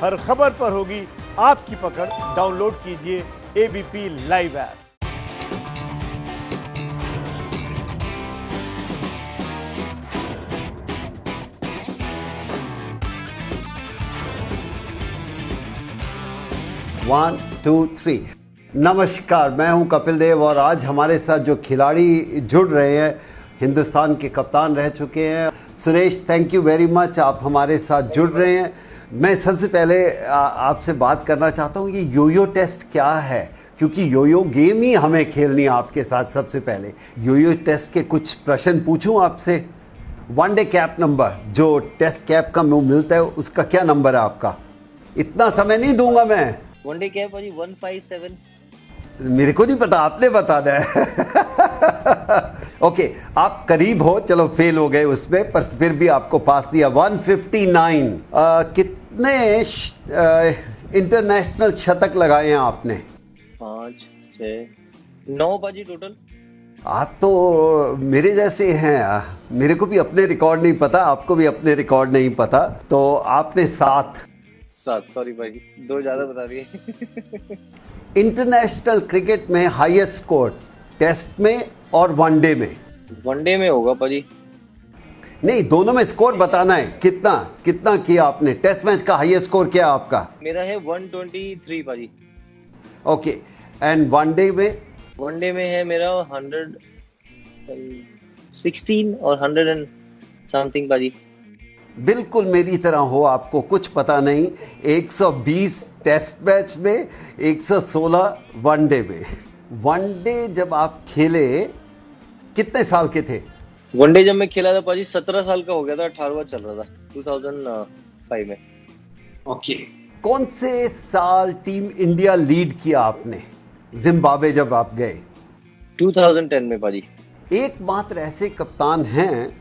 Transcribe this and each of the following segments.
हर खबर पर होगी आपकी पकड़। डाउनलोड कीजिए ABP live app. One two three. नमस्कार, मैं हूं कपिल देव और आज हमारे साथ जो खिलाड़ी जुड़ रहे हैं, हिंदुस्तान के कप्तान रह चुके हैं। Suresh, thank you very much, आप हमारे साथ जुड़ रहे हैं। मैं सबसे पहले आपसे बात करना चाहता हूं, ये योयो टेस्ट क्या है, क्योंकि योयो गेम ही हमें खेलनी है आपके साथ। सबसे पहले योयो टेस्ट के कुछ प्रश्न पूछूं आपसे। वनडे कैप नंबर जो टेस्ट कैप का मिलता है, उसका क्या नंबर है आपका? इतना समय नहीं दूंगा मैं। वनडे कैप भाजी 157। मेरे को नहीं पता, आपने बता दिया। ओके, आप करीब हो, चलो फेल हो गए उसमें, पर फिर भी आपको पास दिया। 159। कितने इंटरनेशनल शतक लगाए हैं आपने? 5 6 9 भाजी टोटल। आप तो मेरे जैसे हैं। मेरे को भी अपने रिकॉर्ड नहीं पता, आपको भी अपने रिकॉर्ड नहीं पता, तो आपने 7। सॉरी भाई, 2 ज्यादा बता दिए। इंटरनेशनल क्रिकेट में हाईएस्ट स्कोर टेस्ट में और वनडे में? वनडे में होगा भाजी। नहीं, दोनों में स्कोर बताना है। कितना कितना किया आपने? टेस्ट मैच का हाईएस्ट स्कोर क्या है आपका? मेरा है 123 भाजी। ओके, एंड वनडे में? वनडे में है मेरा 116 और 100 एंड समथिंग भाजी। बिल्कुल मेरी तरह हो, आपको कुछ पता नहीं। 120 टेस्ट मैच में, 116 वनडे में। वनडे जब आप खेले कितने साल के थे? वनडे जब मैं खेला था भाजी 17 साल का हो गया था, 18वां चल रहा था 2005 में। ओके, कौन से साल टीम इंडिया लीड किया आपने जिम्बाब्वे जब आप गए? 2010 में भाजी। एकमात्र ऐसे कप्तान हैं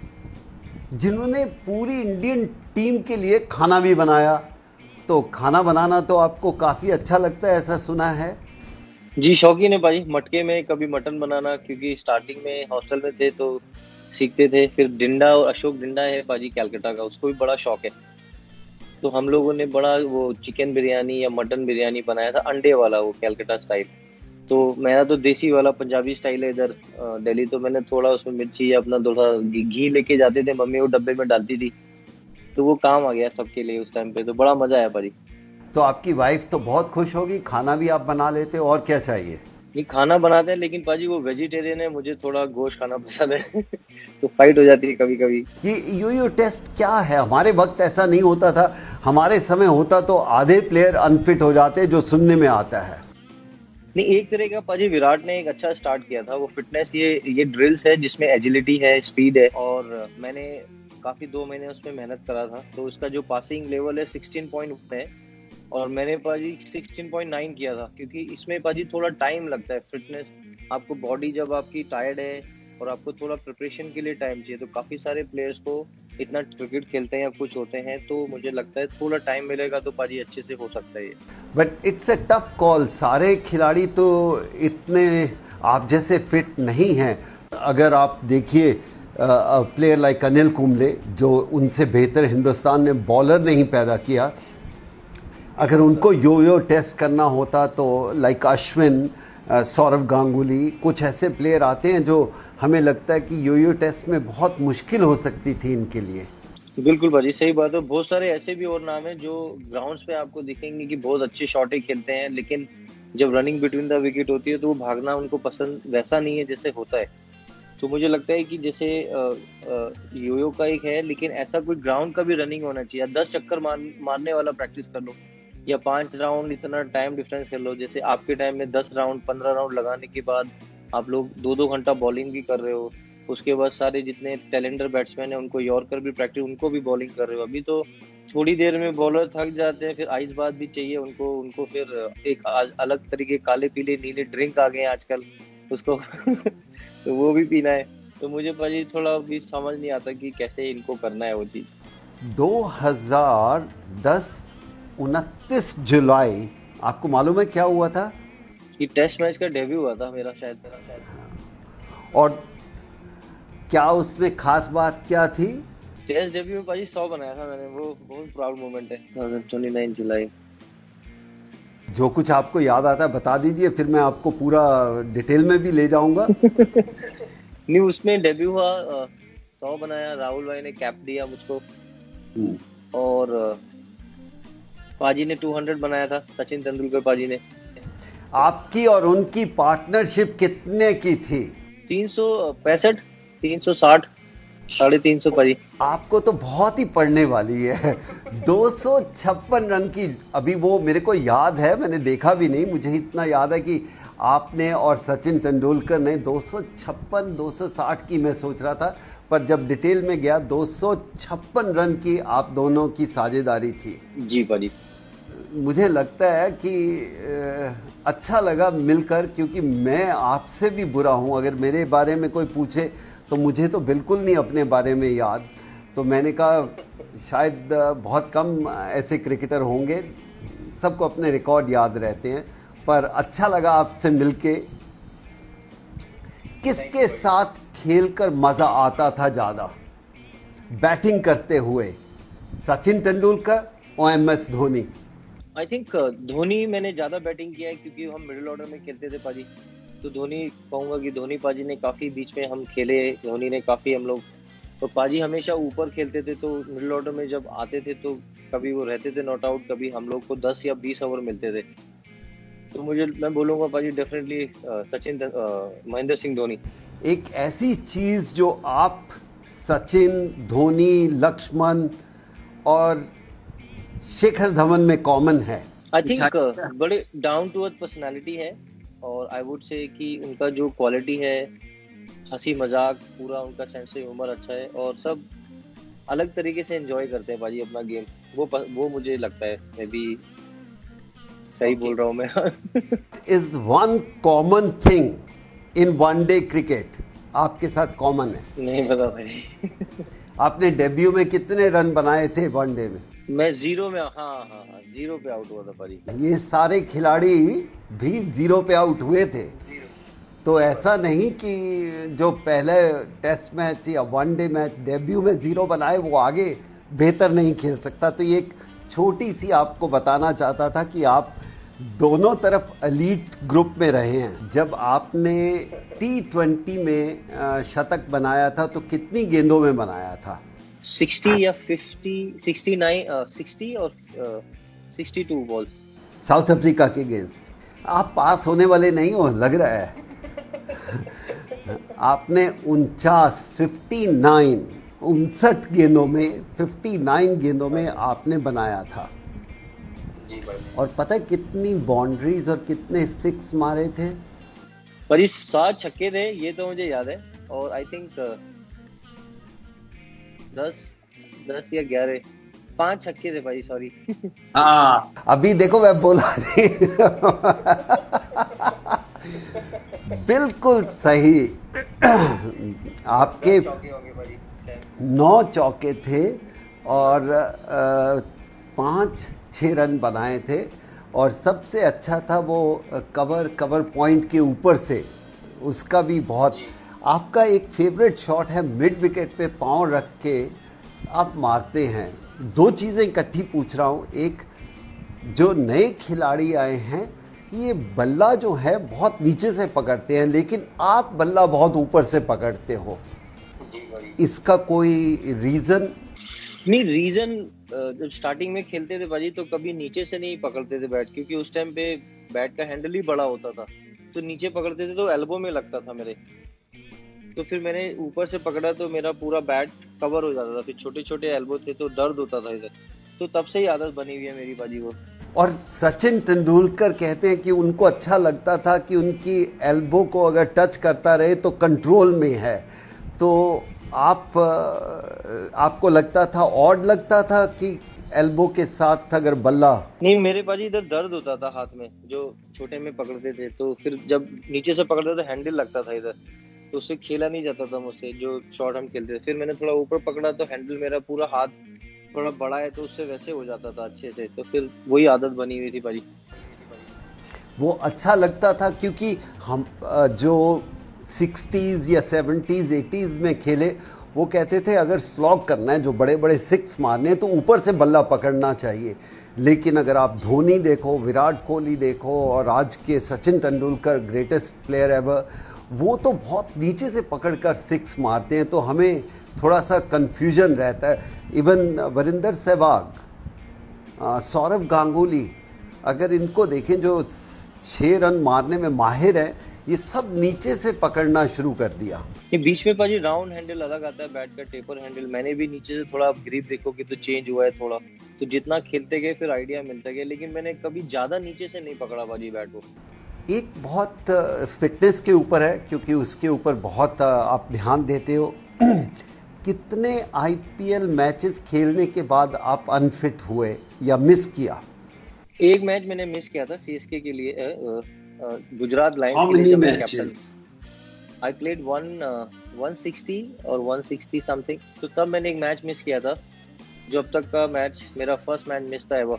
जिन्होंने पूरी इंडियन टीम के लिए खाना भी बनाया, तो खाना बनाना तो आपको काफी अच्छा लगता है, ऐसा सुना है। जी, शौकीन है भाजी। मटके में कभी मटन बनाना, क्योंकि स्टार्टिंग में हॉस्टल में थे तो सीखते थे। फिर डिंडा, अशोक डिंडा है भाजी कैलकाटा का, उसको भी बड़ा शौक है। तो हम लोगों ने बड़ा वो चिकन बिरयानी या मटन बिरयानी बनाया था, अंडे वाला, वो कैलकाटा स्टाइल। तो मेरा तो देसी वाला पंजाबी स्टाइल है इधर दिल्ली। तो मैंने थोड़ा उसमें मिर्ची अपना थोड़ा घी लेके जाते थे, मम्मी वो डब्बे में डालती थी, तो वो काम आ गया सबके लिए उस टाइम पे। तो बड़ा मजा आया भाजी। तो आपकी वाइफ तो बहुत खुश होगी, खाना भी आप बना लेते हो, और क्या चाहिए? नहीं, खाना बनाते हैं, लेकिन पाजी वो वेजिटेरियन है, मुझे थोड़ा गोश्त खाना पसंद है। तो फाइट हो जाती है कभी कभी। ये योयो टेस्ट क्या है? हमारे वक्त ऐसा नहीं होता था। हमारे समय होता तो आधे प्लेयर अनफिट हो जाते, जो सुनने में आता है। नहीं, एक तरह का पाजी विराट ने एक अच्छा स्टार्ट किया था। वो फिटनेस, ये ड्रिल्स है जिसमें एजिलिटी है, स्पीड है, और मैंने काफी 2 महीने उसमें मेहनत करा था। तो उसका जो पासिंग लेवल है 16.1 है, और मैंने पाजी 16.9 किया था, क्योंकि इसमें पाजी थोड़ा टाइम लगता है। फिटनेस, आपको बॉडी जब आपकी टायर्ड है और आपको थोड़ा प्रिपरेशन के लिए टाइम चाहिए, तो काफी सारे प्लेयर्स को इतना क्रिकेट खेलते हैं या कुछ होते हैं, तो मुझे लगता है थोड़ा टाइम मिलेगा तो पाजी अच्छे से हो सकता है ये। But it's a tough call. सारे खिलाड़ी तो इतने आप जैसे फिट नहीं हैं। अगर आप देखिए प्लेयर लाइक अनिल कुंबले, जो उनसे बेहतर हिंदुस्तान ने बॉलर नहीं पैदा किया, अगर उनको योयो टेस्ट करना होता तो लाइक अश्विन, सौरव गांगुली, कुछ ऐसे प्लेयर आते हैं जो हमें लगता है कि योयो टेस्ट में बहुत मुश्किल हो सकती थी इनके लिए। बिल्कुल भाजी, सही बात है। बहुत सारे ऐसे भी और नाम है जो ग्राउंड्स पे आपको दिखेंगे कि बहुत अच्छे शॉटें खेलते हैं, लेकिन जब रनिंग बिटवीन द विकेट होती है तो वो भागना उनको पसंद वैसा नहीं है जैसे होता है। तो मुझे लगता है कि जैसे योयो का एक है, लेकिन ऐसा कोई ग्राउंड का भी रनिंग होना चाहिए। 10 चक्कर मारने वाला प्रैक्टिस कर लो, या 5 राउंड, इतना टाइम डिफरेंस कर लो। जैसे आपके टाइम में 10 राउंड 15 राउंड लगाने के बाद आप लोग 2-2 घंटा बॉलिंग भी कर रहे हो। उसके बाद सारे जितने टैलेंटर बैट्समैन है उनको यॉर्कर भी प्रैक्टिस, उनको भी बॉलिंग कर रहे हो। अभी तो थोड़ी देर में बॉलर थक जाते हैं, फिर आइस बात भी चाहिए उनको उनको फिर एक अलग तरीके काले पीले नीले ड्रिंक आ गए हैं आजकल उसको। तो वो भी पीना है। तो मुझे भाजी थोड़ा भी समझ नहीं आता कि कैसे इनको करना है वो चीज। 2010 29 जुलाई, आपको मालूम है क्या हुआ था? ये टेस्ट मैच का डेब्यू हुआ था मेरा शायद। और क्या उसमें खास बात क्या थी? टेस्ट डेब्यू में पाजी 100 बनाया था मैंने, वो बहुत प्राउड मोमेंट है। 29 जुलाई। जो कुछ आपको याद आता है बता दीजिए, फिर मैं आपको पूरा डिटेल में भी ले जाऊंगा। नहीं, उसमें डेब्यू हुआ, 100 बनाया, राहुल भाई ने कैप दिया मुझको, और पाजी ने 200 बनाया था, सचिन तेंदुलकर पाजी ने। आपकी और उनकी पार्टनरशिप कितने की थी? 365, 360, 350 पाजी। आपको तो बहुत ही पढ़ने वाली है। 256 रन की, अभी वो मेरे को याद है, मैंने देखा भी नहीं, मुझे इतना याद है कि आपने और सचिन तेंदुलकर ने 256, 260 की मैं सोच रहा था, पर जब डिटेल में गया 256 रन की आप दोनों की साझेदारी थी। जी पाजी। मुझे लगता है कि अच्छा लगा मिलकर, क्योंकि मैं आपसे भी बुरा हूं। अगर मेरे बारे में कोई पूछे तो मुझे तो बिल्कुल नहीं अपने बारे में याद। तो मैंने कहा शायद बहुत कम ऐसे क्रिकेटर होंगे, सबको अपने रिकॉर्ड याद रहते हैं, पर अच्छा लगा आपसे मिलके। किसके साथ खेलकर मजा आता था ज्यादा बैटिंग करते हुए, सचिन तेंदुलकर और MS Dhoni? I think Dhoni मैंने ज्यादा बैटिंग किया है, क्योंकि हम मिडिल ऑर्डर में खेलते थे पाजी। तो धोनी कहूंगा कि धोनी पाजी ने काफी बीच में हम खेले, धोनी ने काफी हम लोग, तो पाजी हमेशा ऊपर खेलते थे, तो मिडिल ऑर्डर में जब आते थे तो कभी वो रहते थे नॉट आउट, कभी हम लोग को 10 या 20 ओवर मिलते थे। तो मैं बोलूंगा पाजी डेफिनेटली महेंद्र सिंह धोनी। एक ऐसी चीज जो आप, सचिन, धोनी, लक्ष्मण और शिखर धवन में कॉमन है, आई थिंक बड़े डाउन टू अर्थ पर्सनालिटी है, और आई वुड से कि उनका जो क्वालिटी है, हंसी मजाक, पूरा उनका सेंस ऑफ ह्यूमर अच्छा है, और सब अलग तरीके से एंजॉय करते हैं पाजी अपना गेम। वो मुझे लगता है, मैं भी सही बोल रहा हूँ मैं। Is one common thing in one day cricket आपके साथ कॉमन है? नहीं पता भाई। आपने डेब्यू में कितने रन बनाए थे वनडे में? मैं 0 में, हाँ, 0 पे आउट हुआ था पाजी। ये सारे खिलाड़ी भी 0 पे आउट हुए थे। तो ऐसा नहीं कि जो पहले टेस्ट मैच या वनडे मैच डेब्यू में 0 बनाए वो आगे बेहतर नहीं खेल सकता। तो ये एक छोटी सी आपको बताना चाहता था कि आप दोनों तरफ एलीट ग्रुप में रहे हैं। जब आपने T20 में शतक बनाया था तो कितनी गेंदों में बनाया था? 60 या 50, 69, 60 और 62 बॉल्स। साउथ अफ्रीका के अगेंस्ट आप पास होने वाले नहीं हो लग रहा है। आपने 59 गेंदों में 59 गेंदों में आपने बनाया था। जी भाई। और पता है कितनी बाउंड्रीज और कितने सिक्स मारे थे? पर इस 7 छक्के थे, ये तो मुझे याद है, और आई थिंक 10 या 11, 5 छक्के थे भाई, सॉरी। अभी देखो मैं बोला नहीं। बिल्कुल सही। आपके 9 चौके थे और 5-6 रन बनाए थे, और सबसे अच्छा था वो कवर पॉइंट के ऊपर से, उसका भी बहुत। आपका एक फेवरेट शॉट है मिड विकेट पे पांव रख के आप मारते हैं। 2 चीजें इकट्ठी पूछ रहा हूं। एक, जो नए खिलाड़ी आए हैं ये बल्ला जो है बहुत नीचे से पकड़ते हैं, लेकिन आप बल्ला बहुत ऊपर से पकड़ते हो, इसका कोई रीजन? नहीं, रीजन जब स्टार्टिंग में खेलते थे बाजी तो कभी नीचे से नहीं पकड़ते थे बैट, क्योंकि उस टाइम पे बैट का हैंडल ही बड़ा होता था, तो नीचे पकड़ते थे तो एल्बो में लगता था मेरे। तो फिर मैंने ऊपर से पकड़ा तो मेरा पूरा बैट कवर हो जाता था, फिर छोटे छोटे एल्बो थे तो दर्द होता था इधर, तो तब से ही आदत बनी हुई है मेरी बाजी वो। और सचिन तेंदुलकर कहते हैं कि उनको अच्छा लगता था कि उनकी एल्बो को अगर टच करता रहे तो कंट्रोल में है। तो आपको लगता था, ऑड लगता था कि एल्बो के साथ अगर बल्ला? नहीं, मेरे पाजी इधर दर्द होता था हाथ में, जो छोटे में पकड़ते थे, तो फिर जब नीचे से पकड़ते तो हैंडल लगता था इधर, तो उससे खेला नहीं जाता था मुझसे जो शॉट हम खेलते थे। फिर मैंने थोड़ा ऊपर पकड़ा तो हैंडल मेरा पूरा हाथ थोड़ा बड़ा है तो उससे वैसे हो जाता था अच्छे से, तो फिर वही आदत बनी हुई थी पाजी। वो अच्छा लगता था क्योंकि हम जो 60s या 70s 80s में खेले वो कहते थे अगर स्लॉग करना है, जो बड़े बड़े सिक्स मारने हैं, तो ऊपर से बल्ला पकड़ना चाहिए। लेकिन अगर आप धोनी देखो, विराट कोहली देखो, और आज के Sachin Tendulkar, greatest player ever, वो तो बहुत नीचे से पकड़कर सिक्स मारते हैं, तो हमें थोड़ा सा कंफ्यूजन रहता है। इवन वीरेंद्र सहवाग, सौरव गांगुली, अगर इनको देखें जो 6 रन मारने में माहिर है, ये सब नीचे से पकड़ना शुरू कर दिया। ये बीच में पाजी राउंड हैंडल अलग आता है बैट का, टेपर हैंडल। मैंने भी नीचे से थोड़ा ग्रिप देखो कि तो चेंज हुआ है थोड़ा, तो जितना खेलते गए फिर आइडिया मिलता गया, लेकिन मैंने कभी ज्यादा नीचे से नहीं पकड़ा पाजी बैट को। एक बहुत फिटनेस के ऊपर है, क्योंकि उसके ऊपर बहुत आप ध्यान देते हो। कितने आईपीएल मैचेस खेलने के बाद आप अनफिट हुए या मिस किया? एक मैच मैंने मिस किया था सीएसके के लिए, गुजरात लायंस How के लिए, many जब मैं कैप्टन। matches? आई प्लेड 160 और 160 समथिंग, तो तब मैंने एक मैच मिस किया था, जो अब तक का मैच मेरा फर्स्ट मैच मिस था एवर।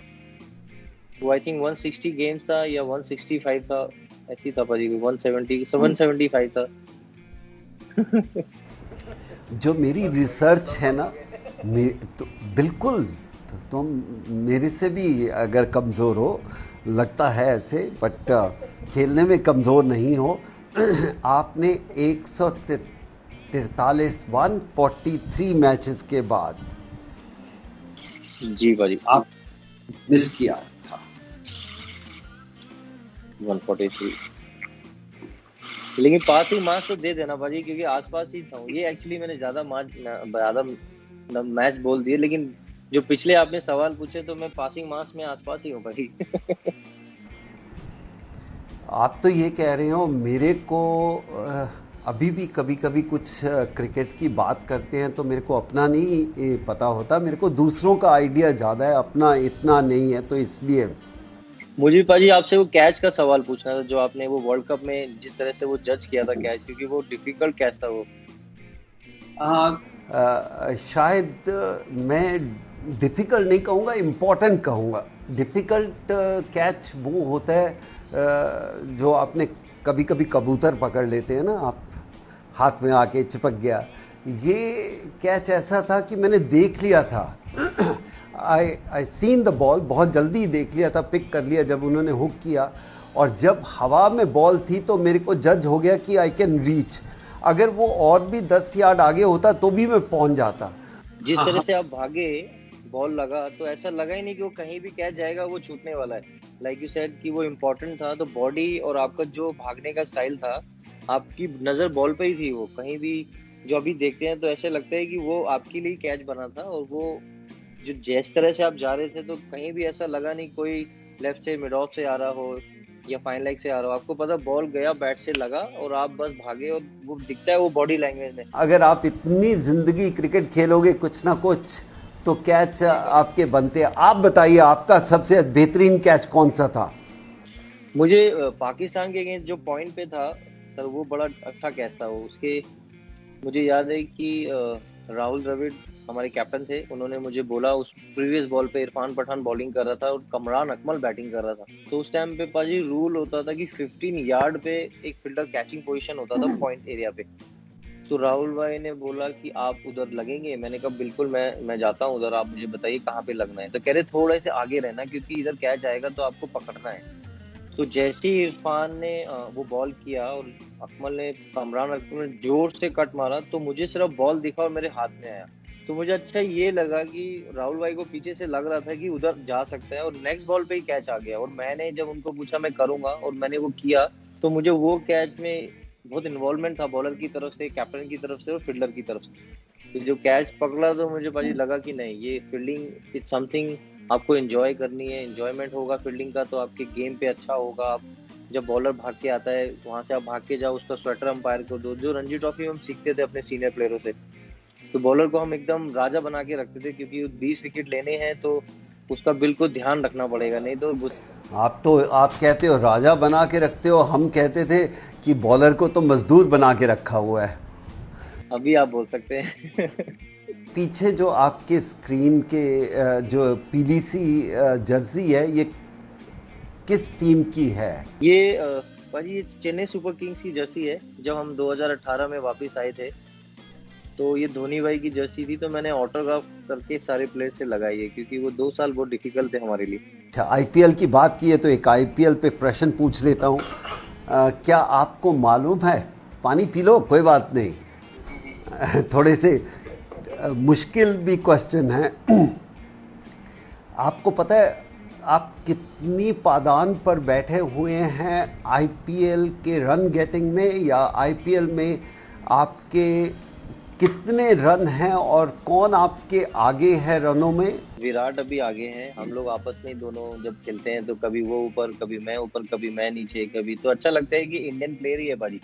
वो आई थिंक 160 गेम्स था या 165 था, ऐसी था पाजी, 175 था। जो मेरी रिसर्च है ना, तो बिल्कुल तुम मेरे से भी अगर कमजोर हो, लगता है ऐसे, बट खेलने में कमजोर नहीं हो। आपने 143 मैचेस के बाद जी पाजी आप मिस किया था 143, लेकिन पासिंग मार्क्स तो दे देना पाजी, क्योंकि आसपास ही था। ये एक्चुअली मैंने ज्यादा मैच बोल दिए, लेकिन जो पिछले आपने सवाल पूछे तो मैं पासिंग मार्क्स में आसपास ही हूँ भाई। आप तो ये कह रहे हो, मेरे को अभी भी कभी कभी कुछ क्रिकेट की बात करते हैं तो मेरे को अपना नहीं पता होता, मेरे को दूसरों का आइडिया ज्यादा है, अपना इतना नहीं है, तो इसलिए। मुझे पाजी आपसे वो कैच का सवाल पूछना था, जो आपने वो वर्ल्ड कप में जिस तरह से वो जज किया था कैच, क्योंकि वो डिफिकल्ट कैच था वो। शायद मैं डिफिकल्ट नहीं कहूंगा, इंपॉर्टेंट कहूंगा। डिफिकल्ट कैच वो होता है जो आपने कभी कभी कबूतर पकड़ लेते हैं ना, आप हाथ में आके चिपक गया। ये कैच ऐसा था कि मैंने देख लिया था, आई सीन द बॉल, बहुत जल्दी देख लिया था, पिक कर लिया जब उन्होंने हुक किया, और जब हवा में बॉल थी तो मेरे को जज हो गया कि आई कैन रीच। अगर वो और भी 10 यार्ड आगे होता तो भी मैं पहुंच जाता। जिस तरह से आप भागे, बॉल लगा, तो ऐसा लगा ही नहीं कि वो कहीं भी कैच जाएगा, वो छूटने वाला है। लाइक यू सेड कि वो इम्पोर्टेंट था, तो बॉडी और आपका जो भागने का स्टाइल था, आपकी नजर बॉल पे ही थी। वो कहीं भी जो अभी देखते हैं तो ऐसे लगता है कि वो आपके लिए कैच बना था, और वो जो जिस तरह से आप जा रहे थे तो कहीं भी ऐसा लगा नहीं कोई लेफ्ट से मिड ऑफ से आ रहा हो या फाइन लेग से आ रहा हो। आपको पता बॉल गया, बैट से लगा और आप बस भागे, और वो दिखता है वो बॉडी लैंग्वेज में। अगर आप इतनी जिंदगी क्रिकेट खेलोगे कुछ ना कुछ, तो कैच आपके बनते हैं। आप बताइए, आपका सबसे बेहतरीन कैच कौन सा था? मुझे पाकिस्तान के अगेंस्ट जो पॉइंट पे था सर, वो बड़ा अच्छा कैच था वो। उसके मुझे याद है कि राहुल द्रविड़ हमारे कैप्टन थे, उन्होंने मुझे बोला, उस प्रीवियस बॉल पे इरफान पठान बॉलिंग कर रहा था और कमरान अकमल बैटिंग कर रहा था। तो उस टाइम पे पाजी रूल होता था कि 15 यार्ड पे एक फील्डर कैचिंग पोजीशन होता था पॉइंट एरिया पे। तो राहुल भाई ने बोला कि आप उधर लगेंगे। मैंने कहा बिल्कुल, मैं जाता हूँ उधर, आप मुझे बताइए कहाँ पे लगना है। तो कह रहे थोड़े से आगे रहना, क्योंकि इधर कैच आएगा तो आपको पकड़ना है। तो जैसे ही इरफान ने वो बॉल किया और अकमल ने, कमरान अकमल ने जोर से कट मारा, तो मुझे सिर्फ बॉल दिखा और मेरे हाथ में आया। तो मुझे अच्छा ये लगा कि राहुल भाई को पीछे से लग रहा था कि उधर जा सकता है, और नेक्स्ट बॉल पे ही कैच आ गया। और मैंने जब उनको पूछा मैं करूंगा, और मैंने वो किया, तो मुझे वो कैच में बहुत इन्वॉल्वमेंट था बॉलर की तरफ से, कैप्टन की तरफ से और फील्डर की तरफ से। तो जो कैच पकड़ा तो मुझे भाई लगा कि नहीं, ये फील्डिंग इट्स समथिंग आपको एंजॉय करनी है, एंजॉयमेंट होगा फील्डिंग का तो आपके गेम पे अच्छा होगा। आप जब बॉलर भाग के आता है वहां से आप भाग के जाओ, उसका स्वेटर अंपायर को दो। जो रणजी ट्रॉफी में हम सीखते थे अपने सीनियर प्लेयरों से, तो बॉलर को हम एकदम राजा बना के रखते थे, क्योंकि 20 विकेट लेने हैं तो उसका बिल्कुल ध्यान रखना पड़ेगा, नहीं तो आप कहते हो राजा बना के रखते हो, हम कहते थे कि बॉलर को तो मजदूर बना के रखा हुआ है। अभी आप बोल सकते हैं। पीछे जो आपके स्क्रीन के जो पीली सी जर्सी है, ये किस टीम की है? ये भाजी चेन्नई सुपर किंग्स की जर्सी है। जब हम 2018 में वापस आए थे तो ये धोनी भाई की जर्सी थी, तो मैंने ऑटोग्राफ करके सारे प्लेयर से लगाई है, क्योंकि वो 2 साल बहुत डिफिकल्ट थे हमारे लिए। अच्छा, आईपीएल की बात की है तो एक आईपीएल पे प्रश्न पूछ लेता हूं। क्या आपको मालूम है, पानी पी लो कोई बात नहीं, थोड़े से मुश्किल भी क्वेश्चन है। आपको पता है आप कितनी पादान पर बैठे हुए हैं आईपीएल के रन गेटिंग में, या आईपीएल में आपके कितने रन हैं और कौन आपके आगे है रनों में? विराट अभी आगे हैं, हम लोग आपस में दोनों जब खेलते हैं तो कभी वो ऊपर, कभी मैं ऊपर, कभी मैं नीचे, कभी तो अच्छा लगता है कि इंडियन प्लेयर ही है भाजी।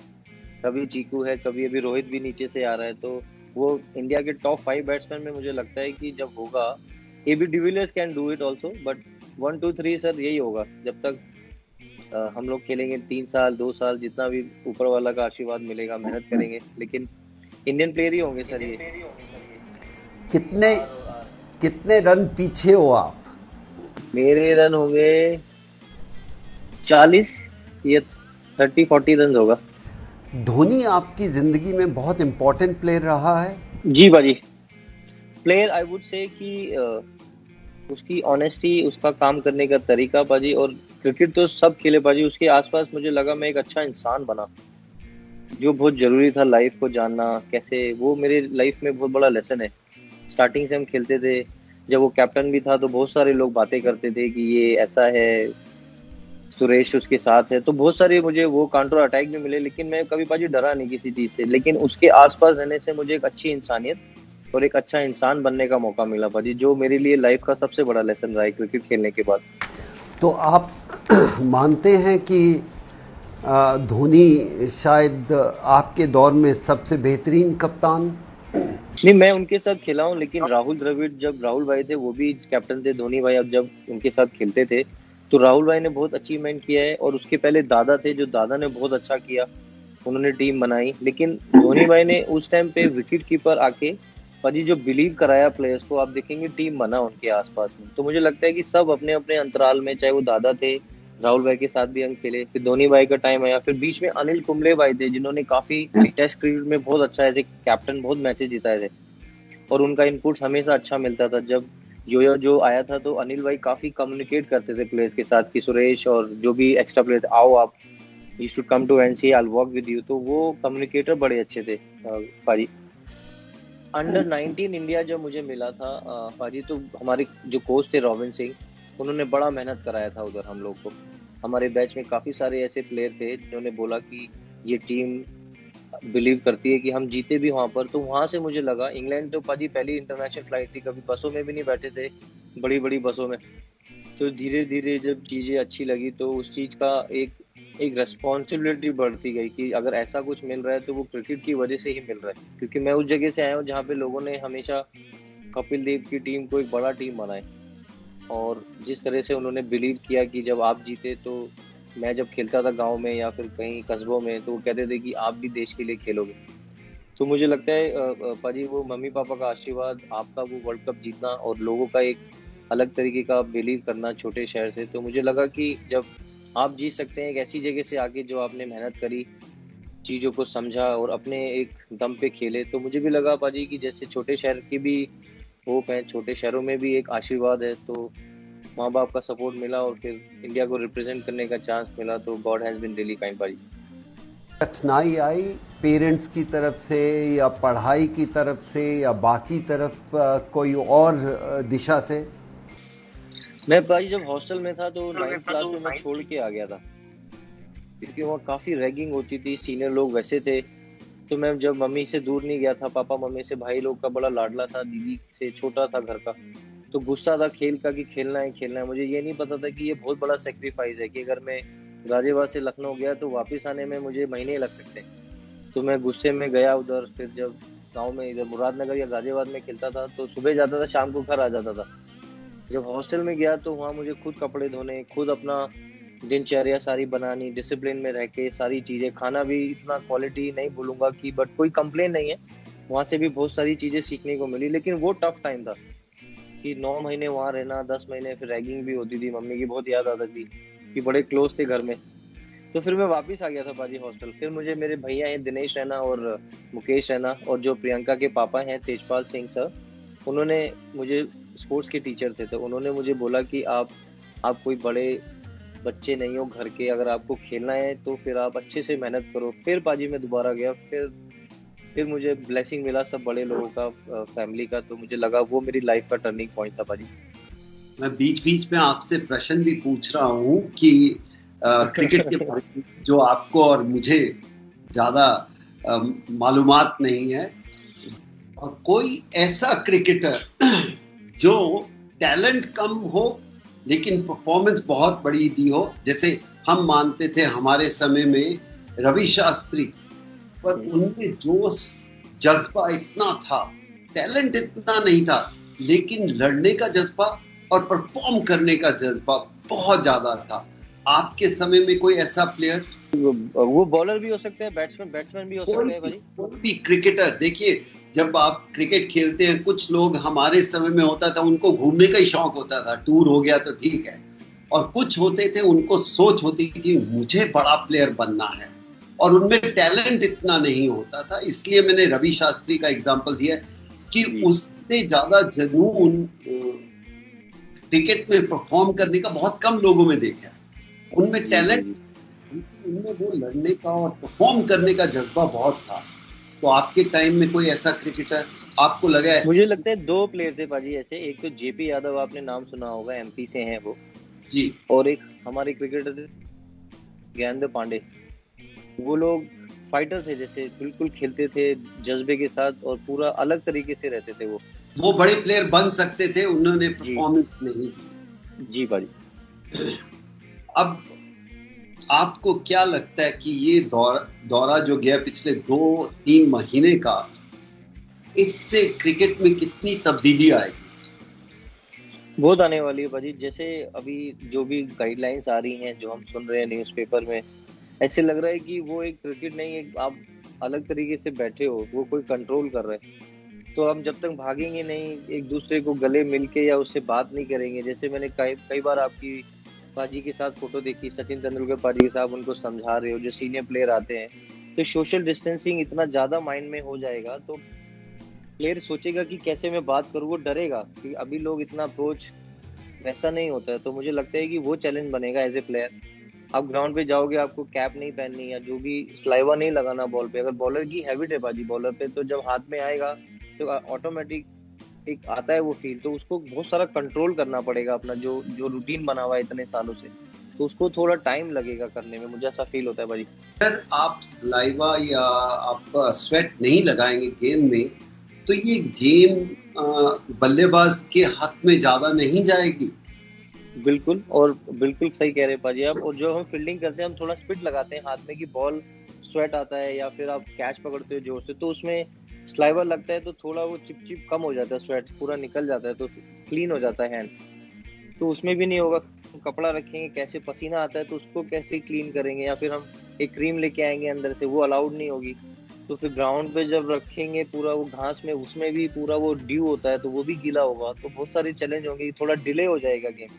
कभी चीकू है, कभी अभी रोहित भी नीचे से आ रहा है, तो वो इंडिया के टॉप 5 बैट्समैन में मुझे लगता है कि जब होगा, AB de Villiers can do it also, but 1 2 3 sir यही होगा जब तक हम लोग खेलेंगे। 3 साल 2 साल जितना भी ऊपर वाला का आशीर्वाद मिलेगा, मेहनत करेंगे, लेकिन इंडियन प्लेयर ही होंगे सर ये। कितने कितने रन पीछे हो आप? मेरे रन होंगे 40 या 30 40 रन होगा। धोनी आपकी जिंदगी में बहुत इंपॉर्टेंट प्लेयर रहा है? जी बाजी, प्लेयर आई वुड से कि उसकी ऑनेस्टी, उसका काम करने का तरीका बाजी, और क्रिकेट तो सब खेले बाजी, उसके आसपास मुझे लगा मैं एक अच्छा इंसान बना, जो बहुत जरूरी था लाइफ को जानना कैसे। वो मेरे लाइफ में बहुत बड़ा लेसन है। स्टार्टिंग से हम खेलते थे, जब वो कैप्टन भी था तो बहुत सारे लोग बातें करते थे कि ये ऐसा है, सुरेश उसके साथ है, तो बहुत सारे मुझे वो काउंटर अटैक भी मिले, लेकिन मैं कभी बाजी डरा नहीं किसी चीज से। लेकिन उसके आसपास रहने से मुझे एक अच्छी इंसानियत और एक अच्छा इंसान बनने का मौका मिला बाजी, जो मेरे लिए लाइफ का सबसे बड़ा लेसन रहा है क्रिकेट खेलने के बाद। तो आप मानते हैं कि धोनी शायद आपके दौर में सबसे बेहतरीन कप्तान? नहीं, मैं उनके साथ खेला हूँ, लेकिन राहुल द्रविड़, जब राहुल भाई थे वो भी कैप्टन थे, धोनी भाई अब जब उनके साथ खेलते थे तो राहुल भाई ने बहुत अचीवमेंट किया है, और उसके पहले दादा थे, जो दादा ने बहुत अच्छा किया, उन्होंने टीम बनाई। लेकिन धोनी भाई ने उस टाइम पे विकेट कीपर आके पाजी जो बिलीव कराया प्लेयर्स को, आप देखेंगे टीम बना उनके आसपास में। तो मुझे लगता है कि सब अपने अपने अंतराल में, चाहे वो दादा थे, राहुल भाई के साथ भी हम खेले, फिर धोनी भाई का टाइम आया, फिर बीच में अनिल कुंबले भाई थे, जिन्होंने काफी टेस्ट क्रिकेट में बहुत अच्छा एज ए कैप्टन बहुत मैचेस जिताए थे, और उनका इनपुट हमेशा अच्छा मिलता था। जब यो जो आया था तो अनिल भाई काफी कम्युनिकेट करते थे प्लेयर्स के साथ कि सुरेश और जो भी एक्स्ट्रा प्लेयर, आओ आप, you should come to NC, I will work with you. तो वो कम्युनिकेटर बड़े अच्छे थे पाजी। अंडर 19 इंडिया जब मुझे मिला था पाजी, तो हमारे जो कोच थे रॉबिन सिंह, उन्होंने बड़ा मेहनत कराया था उधर हम लोग को। हमारे बैच में काफी सारे ऐसे प्लेयर थे जिन्होंने बोला कि ये टीम बिलीव करती है कि हम जीते भी वहां पर। तो वहां से मुझे लगा, इंग्लैंड तो पाजी पहली इंटरनेशनल फ्लाइट थी, कभी बसों में भी नहीं बैठे थे, बड़ी बड़ी बसों में। तो धीरे धीरे जब चीजें अच्छी लगी तो उस चीज का एक एक रेस्पॉन्सिबिलिटी बढ़ती गई कि अगर ऐसा कुछ मिल रहा है तो वो क्रिकेट की वजह से ही मिल रहा है, क्योंकि मैं उस जगह से आया हूँ जहाँ पे लोगों ने हमेशा कपिल देव की टीम को एक बड़ा टीम बनाए, और जिस तरह से उन्होंने बिलीव किया कि जब आप जीते, तो मैं जब खेलता था गांव में या फिर कहीं कस्बों में, तो वो कहते थे कि आप भी देश के लिए खेलोगे। तो मुझे लगता है पाजी वो मम्मी पापा का आशीर्वाद, आपका वो वर्ल्ड कप जीतना और लोगों का एक अलग तरीके का बिलीव करना छोटे शहर से, तो मुझे लगा कि जब आप जीत सकते हैं एक ऐसी जगह से आके जो आपने मेहनत करी, चीज़ों को समझा और अपने एक दम पे खेले, तो मुझे भी लगा पाजी कि जैसे छोटे शहर की भी होप है, छोटे शहरों में भी एक आशीर्वाद है। तो माँ बाप का सपोर्ट मिला और फिर इंडिया को रिप्रेजेंट करने का चांस मिला, तो God has been really kind पाजी। कठिनाई आई पेरेंट्स की तरफ से, या पढ़ाई की तरफ से, या बाकी तरफ कोई और दिशा से? मैं भाई जब हॉस्टल में था तो 9th क्लास में मैं छोड़ के आ गया था, क्योंकि वहाँ काफी रैगिंग होती थी, सीनियर लोग वैसे थे। तो मैं जब मम्मी से दूर नहीं गया था, पापा मम्मी से, भाई लोग का बड़ा लाडला था, दीदी से छोटा था घर का, तो गुस्सा था खेल का कि खेलना है खेलना है। मुझे ये नहीं पता था कि ये बहुत बड़ा सेक्रीफाइस है, कि अगर मैं गाजियाबाद से लखनऊ गया तो वापस आने में मुझे महीने लग सकते हैं। तो मैं गुस्से में गया उधर, फिर जब गांव में इधर मुरादनगर या गाजियाबाद में खेलता था तो सुबह जाता था, शाम को घर आ जाता था। जब हॉस्टल में गया तो वहाँ मुझे खुद कपड़े धोने, खुद अपना दिनचर्या सारी बनानी, डिसिप्लिन में रह के सारी चीजें, खाना भी इतना क्वालिटी नहीं बोलूंगा कि, बट कोई कंप्लेन नहीं है, वहां से भी बहुत सारी चीजें सीखने को मिली। लेकिन वो टफ टाइम था कि 9 महीने वहां रहना, 10 महीने, फिर रैगिंग भी होती थी, मम्मी की बहुत याद आती थी कि बड़े क्लोज थे घर में। तो फिर मैं वापस आ गया था पाजी हॉस्टल। फिर मुझे मेरे भैया हैं दिनेश रैना और मुकेश रैना, और जो प्रियंका के पापा हैं तेजपाल सिंह सर, उन्होंने मुझे, स्पोर्ट्स के टीचर थे, तो उन्होंने मुझे बोला कि आप कोई बड़े बच्चे नहीं हो घर के, अगर आपको खेलना है तो फिर आप अच्छे से मेहनत करो। फिर पाजी मैं दोबारा गया। फिर मुझे ब्लेसिंग मिला सब बड़े लोगों का, फैमिली का, तो मुझे लगा वो मेरी लाइफ का टर्निंग पॉइंट था पाजी। मैं बीच बीच में आपसे प्रश्न भी पूछ रहा हूँ कि क्रिकेट के बारे में जो आपको और मुझे ज्यादा मालूमात नहीं है, और कोई ऐसा क्रिकेटर जो टैलेंट कम हो लेकिन परफॉर्मेंस बहुत बड़ी दी हो, जैसे हम मानते थे हमारे समय में रवि शास्त्री, पर उनमें जोश जज्बा इतना था, टैलेंट इतना नहीं था, लेकिन लड़ने का जज्बा और परफॉर्म करने का जज्बा बहुत ज्यादा था। आपके समय में कोई ऐसा प्लेयर? वो बॉलर भी हो सकते हैं, बैट्समैन भी हो सकते हैं भाई। कोई भी क्रिकेटर, देखिए जब आप क्रिकेट खेलते हैं, कुछ लोग हमारे समय में होता था उनको घूमने का ही शौक होता था, टूर हो गया तो ठीक है, और कुछ होते थे उनको सोच होती थी मुझे बड़ा प्लेयर बनना है, और उनमें टैलेंट इतना नहीं होता था। इसलिए मैंने रवि शास्त्री का एग्जांपल दिया कि उससे ज्यादा जुनून क्रिकेट में परफॉर्म करने का बहुत कम लोगों में देखा है। उनमें टैलेंट, उनमें वो लड़ने का और परफॉर्म करने का जज्बा बहुत था। तो आपके टाइम में कोई ऐसा क्रिकेटर आपको लगा है? मुझे लगता है दो प्लेयर थे पाजी ऐसे, एक तो जेपी यादव, आपने नाम सुना होगा, एमपी से हैं वो जी, और एक हमारे क्रिकेटर थे ज्ञानेंद्र पांडे। वो लोग फाइटर थे, जैसे बिल्कुल खेलते थे जज्बे के साथ और पूरा अलग तरीके से रहते थे वो बड़े प्लेयर बन सकते थे, उन्होंने परफॉर्मेंस नहीं दी। जी पाजी। अब आपको क्या लगता है कि ये दौरा जो गया पिछले 2-3 महीने का, इससे क्रिकेट में कितनी तब्दीली आएगी? बहुत आने वाली है भाजी। जैसे अभी जो भी गाइडलाइंस आ रही हैं, जो हम सुन रहे हैं न्यूज़पेपर में, ऐसे लग रहा है कि वो एक क्रिकेट नहीं, एक आप अलग तरीके से बैठे हो, वो कोई कंट्रोल कर रहे हैं। तो हम जब तक भागेंगे नहीं, एक दूसरे को गले मिलके या उससे बात नहीं करेंगे, जैसे मैंने कई बार आपकी पाजी के साथ फोटो देखी, सचिन तेंदुलकर पाजी के साथ उनको समझा रहे हो, जो सीनियर प्लेयर आते हैं, तो सोशल डिस्टेंसिंग इतना ज्यादा माइंड में हो जाएगा तो प्लेयर सोचेगा कि कैसे मैं बात करूँ, वो डरेगा कि अभी लोग इतना अप्रोच वैसा नहीं होता है। तो मुझे लगता है कि वो चैलेंज बनेगा एज ए प्लेयर। आप ग्राउंड पे जाओगे, आपको कैप नहीं पहननी या जो भी स्लाइवा नहीं लगाना बॉल पे। अगर बॉलर की हैबिट है बाजी बॉलर पे, तो जब हाथ में आएगा तो ऑटोमेटिक एक आता है वो फील, तो उसको बहुत सारा कंट्रोल करना पड़ेगा अपना जो जो रूटीन बना हुआ है इतने सालों से, तो उसको थोड़ा टाइम लगेगा करने में, मुझे ऐसा फील होता है भाई। अगर आप सलाइवा या आप स्वेट नहीं लगाएंगे गेम में, तो ये गेम बल्लेबाज के हक में ज्यादा नहीं जाएगी। बिल्कुल, और बिल्कुल सही कह रहे हैं पाजी आप। और जो हम फील्डिंग करते हैं, हम थोड़ा स्पिड लगाते हैं हाथ में कि बॉल स्वेट आता है, या फिर आप कैच पकड़ते हो जोर से, तो उसमें स्लाइवर लगता है तो थोड़ा वो चिप चिप कम हो जाता है, स्वेट पूरा निकल जाता है, तो क्लीन हो जाता है हैंड। तो उसमें भी नहीं होगा। कपड़ा रखेंगे, कैसे पसीना आता है तो उसको कैसे क्लीन करेंगे, या फिर हम एक क्रीम लेके आएंगे अंदर से, वो अलाउड नहीं होगी। तो फिर ग्राउंड पे जब रखेंगे पूरा वो घास में, उसमें भी पूरा वो ड्यू होता है तो वो भी गीला होगा, तो बहुत सारे चैलेंज होंगे, थोड़ा डिले हो जाएगा गेम,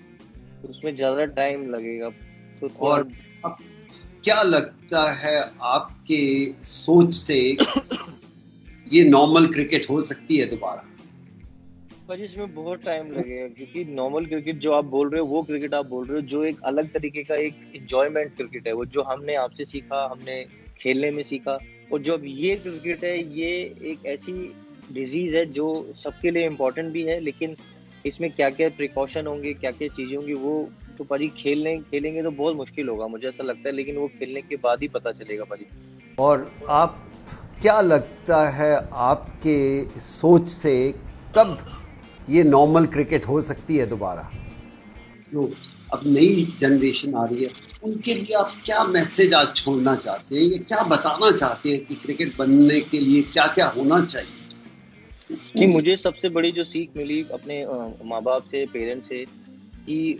तो उसमें ज्यादा टाइम लगेगा, तो थोड़ा। और अब क्या लगता है आपके सोच से ये नॉर्मल क्रिकेट हो सकती है दोबारा? पर इसमें बहुत टाइम लगेगा, क्योंकि नॉर्मल क्रिकेट जो आप बोल रहे हो, वो क्रिकेट आप बोल रहे हो जो एक अलग तरीके का एक इंजॉयमेंट क्रिकेट है, वो जो हमने आपसे सीखा, हमने खेलने में सीखा। और जो अब ये क्रिकेट है, ये एक ऐसी डिजीज है जो सबके लिए इम्पोर्टेंट भी है, लेकिन इसमें क्या क्या प्रिकॉशन होंगे, क्या क्या चीजें होंगी, वो तो पाजी खेलेंगे तो बहुत मुश्किल होगा, मुझे ऐसा लगता है, लेकिन वो खेलने के बाद ही पता चलेगा पाजी। और आप क्या लगता है आपके सोच से कब ये नॉर्मल क्रिकेट हो सकती है दोबारा? जो अब नई जनरेशन आ रही है, उनके लिए आप क्या मैसेज आज छोड़ना चाहते हैं, या क्या बताना चाहते हैं कि क्रिकेट बनने के लिए क्या क्या होना चाहिए? नहीं, मुझे सबसे बड़ी जो सीख मिली अपने माँ बाप से, पेरेंट्स से, कि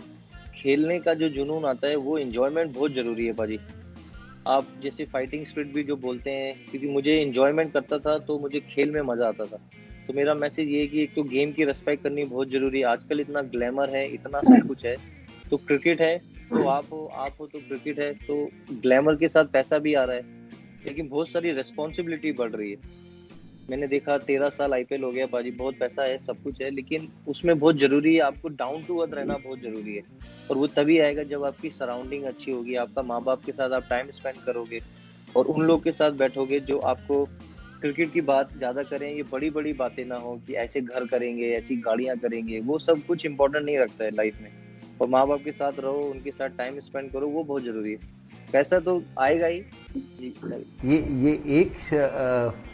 खेलने का जो जुनून आता है, वो एंजॉयमेंट बहुत जरूरी है पाजी। आप जैसे फाइटिंग स्पिरिट भी जो बोलते हैं, क्योंकि मुझे एंजॉयमेंट करता था तो मुझे खेल में मजा आता था। तो मेरा मैसेज ये है कि एक तो गेम की रिस्पेक्ट करनी बहुत जरूरी है। आजकल इतना ग्लैमर है, इतना सब कुछ है, तो क्रिकेट है, तो आप हो तो क्रिकेट है, तो ग्लैमर के साथ पैसा भी आ रहा है, लेकिन बहुत सारी रिस्पॉन्सिबिलिटी बढ़ रही है। मैंने देखा 13 साल आईपीएल हो गया पाजी, बहुत पैसा है, सब कुछ है, लेकिन उसमें बहुत जरूरी है, आपको डाउन टू अर्थ रहना बहुत जरूरी है। और वो तभी आएगा जब आपकी सराउंडिंग अच्छी होगी, आपका माँ बाप के साथ आप टाइम स्पेंड करोगे और उन लोग के साथ बैठोगे जो आपको क्रिकेट की बात ज्यादा करें। ये बड़ी बड़ी बातें ना हो कि ऐसे घर करेंगे, ऐसी गाड़ियां करेंगे, वो सब कुछ इंपॉर्टेंट नहीं रखता है लाइफ में। और माँ बाप के साथ रहो, उनके साथ टाइम स्पेंड करो, वो बहुत जरूरी है। पैसा तो आएगा ही जी। ये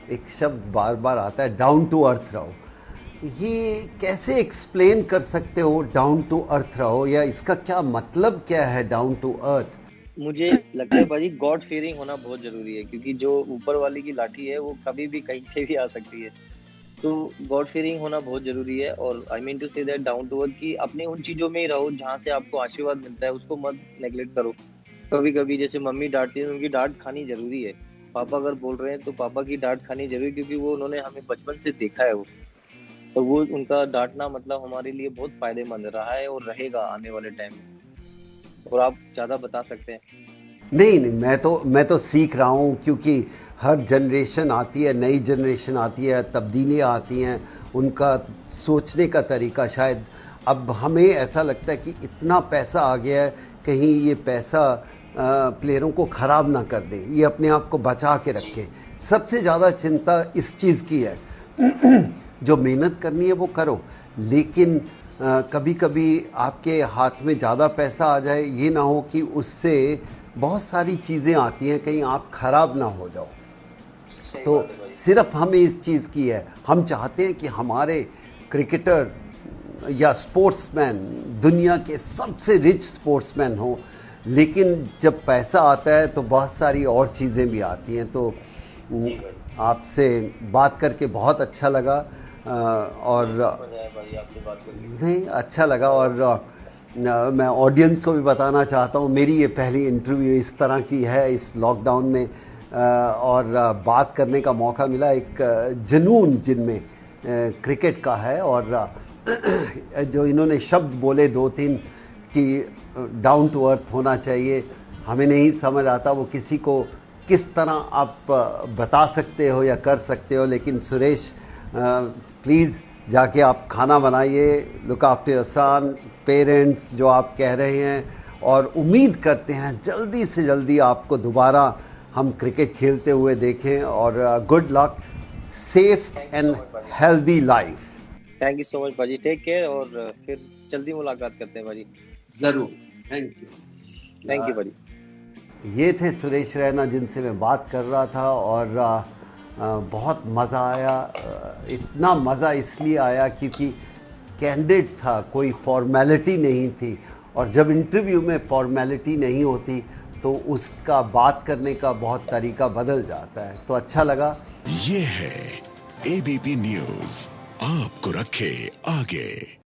एक शब्द बार बार आता है, डाउन टू अर्थ रहो। ये कैसे एक्सप्लेन कर सकते हो, डाउन टू अर्थ रहो, या इसका क्या मतलब क्या है डाउन टू अर्थ? मुझे लगता है भाजी गॉड फियरिंग होना बहुत जरूरी है, क्योंकि जो ऊपर वाले की लाठी है वो कभी भी कहीं से भी आ सकती है। तो गॉड फियरिंग होना बहुत जरूरी है। और I mean to say that down to earth, कि अपने उन चीजों में ही रहो जहाँ से आपको आशीर्वाद मिलता है, उसको मत नेग्लेक्ट करो। कभी कभी जैसे मम्मी डांटती है, उनकी डांट खानी जरूरी है। पापा अगर बोल रहे हैं तो पापा की डांट खानी जरूरी, क्योंकि वो उन्होंने हमें बचपन से देखा है। वो तो वो उनका डांटना मतलब हमारे लिए बहुत फायदेमंद रहा है और रहेगा आने वाले टाइम में। और आप ज्यादा बता सकते हैं। नहीं नहीं, मैं तो सीख रहा हूं, क्योंकि हर जनरेशन आती है, नई जनरेशन आती है, तब्दीलियां आती हैं, उनका सोचने का तरीका शायद। अब हमें ऐसा लगता है कि इतना पैसा आ गया है, कहीं ये पैसा प्लेयरों को खराब ना कर दे, ये अपने आप को बचा के रखे। सबसे ज्यादा चिंता इस चीज की है। जो मेहनत करनी है वो करो, लेकिन कभी कभी आपके हाथ में ज्यादा पैसा आ जाए, ये ना हो कि उससे बहुत सारी चीजें आती हैं, कहीं आप खराब ना हो जाओ। तो सिर्फ हमें इस चीज की है, हम चाहते हैं कि हमारे क्रिकेटर या स्पोर्ट्समैन दुनिया के सबसे रिच स्पोर्ट्समैन हो, लेकिन जब पैसा आता है तो बहुत सारी और चीजें भी आती हैं। तो आपसे बात करके बहुत अच्छा लगा, और नहीं अच्छा लगा। और मैं ऑडियंस को भी बताना चाहता हूं, मेरी ये पहली इंटरव्यू इस तरह की है इस लॉकडाउन में, और बात करने का मौका मिला। एक जुनून जिनमें क्रिकेट का है, और जो इन्होंने शब्द बोले दो तीन कि डाउन टू अर्थ होना चाहिए, हमें नहीं समझ आता वो किसी को किस तरह आप बता सकते हो या कर सकते हो। लेकिन सुरेश, प्लीज जाके आप खाना बनाइए, look after your son, parents जो आप कह रहे हैं, और उम्मीद करते हैं जल्दी से जल्दी आपको दोबारा हम क्रिकेट खेलते हुए देखें। और good luck, safe and healthy life. Thank you so much भाजी, टेक केयर, और फिर जल्दी मुलाकात करते हैं भाजी। जरूर, थैंक यू। थैंक यू भाजी। ये थे सुरेश रैना जिनसे मैं बात कर रहा था, और बहुत मज़ा आया। इतना मज़ा इसलिए आया क्योंकि कैंडिड था, कोई फॉर्मेलिटी नहीं थी। और जब इंटरव्यू में फॉर्मेलिटी नहीं होती तो उसका बात करने का बहुत तरीका बदल जाता है। तो अच्छा लगा। ये है एबीपी न्यूज़, आपको रखे आगे।